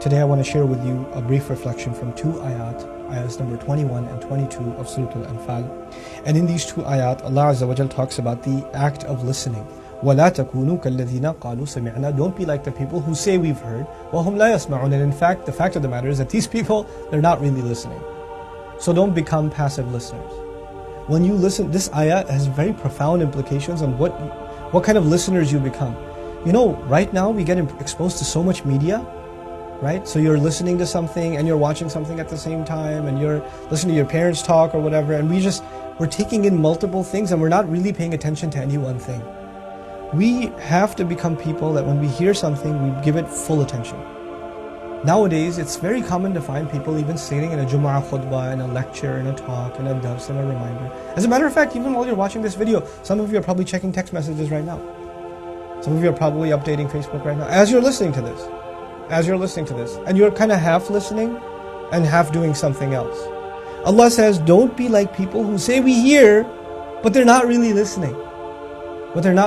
Today I want to share with you a brief reflection from two ayahs number 21 and 22 of Surah Al-Anfal. And in these two ayat, Allah Azza wa Jal talks about the act of listening. وَلَا تَكُونُوا كَالَّذِينَ قَالُوا سَمِعْنَا. Don't be like the people who say we've heard. وَهُمْ لَا يَسْمَعُونَ. And in fact, the fact of the matter is that these people, they're not really listening. So don't become passive listeners. When you listen, this ayah has very profound implications on what kind of listeners you become. You know, right now we get exposed to so much media, right? So you're listening to something and you're watching something at the same time, and you're listening to your parents talk or whatever, and we're taking in multiple things and we're not really paying attention to any one thing. We have to become people that when we hear something, we give it full attention. Nowadays, it's very common to find people even sitting in a Jumu'ah khutbah, in a lecture, in a talk, in a dars, in a reminder. As a matter of fact, even while you're watching this video, some of you are probably checking text messages right now. Some of you are probably updating Facebook right now as you're listening to this. And you're kind of half listening and half doing something else. Allah says, don't be like people who say we hear, but they're not really listening. And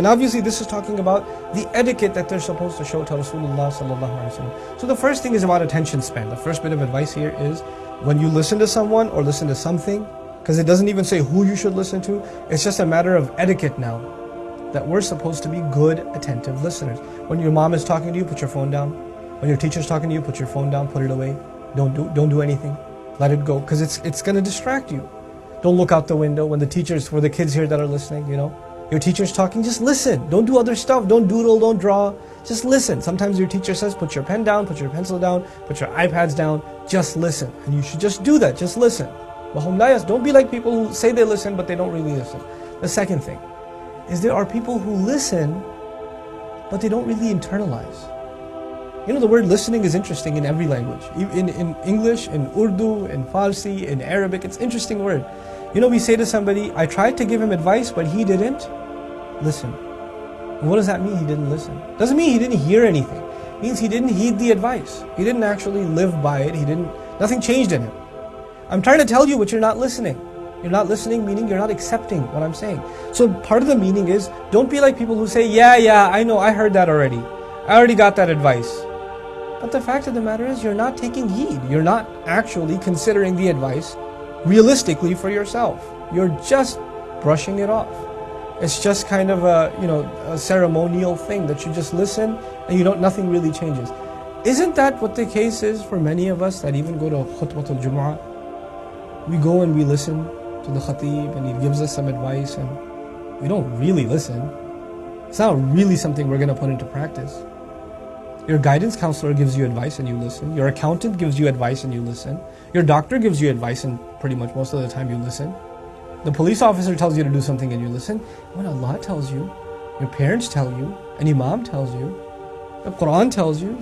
obviously this is talking about the etiquette that they're supposed to show to Rasulullah sallallahu alaihi wasallam. So the first thing is about attention span. The first bit of advice here is, when you listen to someone or listen to something, because it doesn't even say who you should listen to, it's just a matter of etiquette now, that we're supposed to be good, attentive listeners. When your mom is talking to you, put your phone down. When your teacher's talking to you, put your phone down, put it away. Don't do anything. Let it go, because it's going to distract you. Don't look out the window for the kids here that are listening, you know. Your teacher's talking, just listen. Don't do other stuff. Don't doodle, don't draw. Just listen. Sometimes your teacher says, put your pen down, put your pencil down, put your iPads down. Just listen. And you should just do that. Just listen. Don't be like people who say they listen, but they don't really listen. The second thing is, there are people who listen, but they don't really internalize. You know, the word listening is interesting in every language. In English, in Urdu, in Farsi, in Arabic, it's an interesting word. You know, we say to somebody, I tried to give him advice, but he didn't listen. And what does that mean, he didn't listen? Doesn't mean he didn't hear anything. It means he didn't heed the advice. He didn't actually live by it. Nothing changed in him. I'm trying to tell you, but you're not listening. You're not listening, meaning you're not accepting what I'm saying. So part of the meaning is, don't be like people who say, yeah, I know, I heard that already. I already got that advice. But the fact of the matter is, you're not taking heed. You're not actually considering the advice realistically for yourself. You're just brushing it off. It's just kind of a ceremonial thing that you just listen and nothing really changes. Isn't that what the case is for many of us that even go to khutbah al-Jumu'ah? We go and we listen to the khatib and he gives us some advice and we don't really listen. It's not really something we're going to put into practice. Your guidance counselor gives you advice and you listen. Your accountant gives you advice and you listen. Your doctor gives you advice and pretty much most of the time you listen. The police officer tells you to do something and you listen. When Allah tells you, your parents tell you, an imam tells you, the Quran tells you,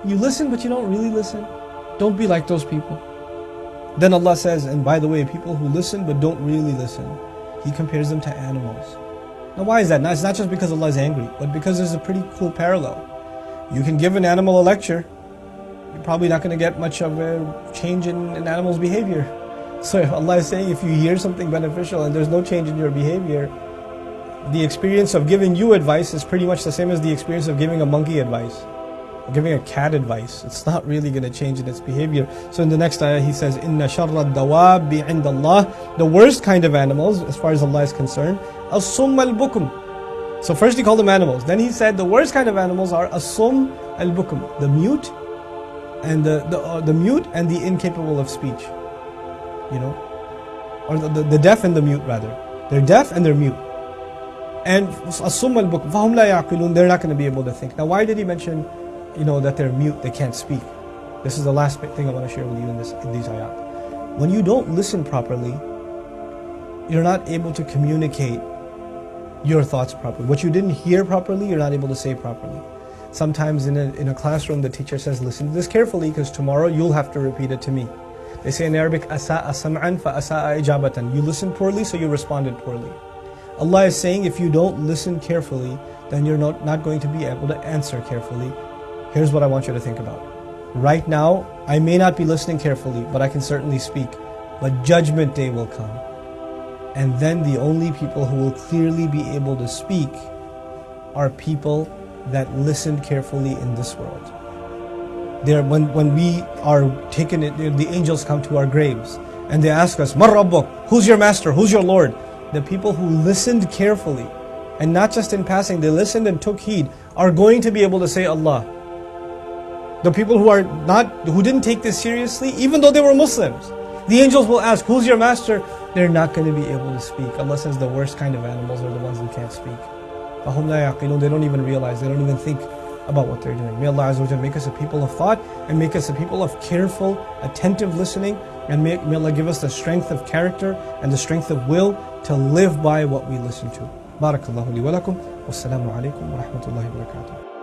you listen but you don't really listen. Don't be like those people. Then Allah says, and by the way, people who listen but don't really listen, He compares them to animals. Now why is that? Now, it's not just because Allah is angry, but because there's a pretty cool parallel. You can give an animal a lecture, you're probably not going to get much of a change in an animal's behavior. So if Allah is saying, if you hear something beneficial and there's no change in your behavior, the experience of giving you advice is pretty much the same as the experience of giving a monkey advice, or giving a cat advice. It's not really going to change in its behavior. So in the next ayah he says, Inna sharra dawabi inda Allah. The worst kind of animals, as far as Allah is concerned, as-summ al-bukum. So first he called them animals. Then he said the worst kind of animals are as-summ al-bukum, the mute and the mute and the incapable of speech. You know, or the deaf and the mute rather. They're deaf and they're mute. And as-summ al-bukum, fahum la ya'qilun, they're not going to be able to think. Now why did he mention, that they're mute, they can't speak? This is the last thing I want to share with you in these ayat. When you don't listen properly, you're not able to communicate your thoughts properly. What you didn't hear properly, you're not able to say properly. Sometimes in a classroom, the teacher says, listen to this carefully because tomorrow you'll have to repeat it to me. They say in Arabic, asa'a sam'an fa asa'a ijabatan. You listened poorly, so you responded poorly. Allah is saying, if you don't listen carefully, then you're not going to be able to answer carefully. Here's what I want you to think about. Right now, I may not be listening carefully, but I can certainly speak. But Judgment Day will come. And then the only people who will clearly be able to speak are people that listened carefully in this world. When we are taken, the angels come to our graves and they ask us, "Man Rabbuk?" Who's your master? Who's your Lord? The people who listened carefully, and not just in passing, they listened and took heed, are going to be able to say Allah. The people who didn't take this seriously, even though they were Muslims, the angels will ask, "Who's your master?" They're not going to be able to speak. Allah says the worst kind of animals are the ones who can't speak. فَهُمْ لَا يَعْقِلُونَ. They don't even realize, they don't even think about what they're doing. May Allah Azza wa Jalla make us a people of thought, and make us a people of careful, attentive listening, and may Allah give us the strength of character and the strength of will to live by what we listen to. Barakallahu li wa lakum. Wassalamu alaikum wa rahmatullahi wa barakatuh.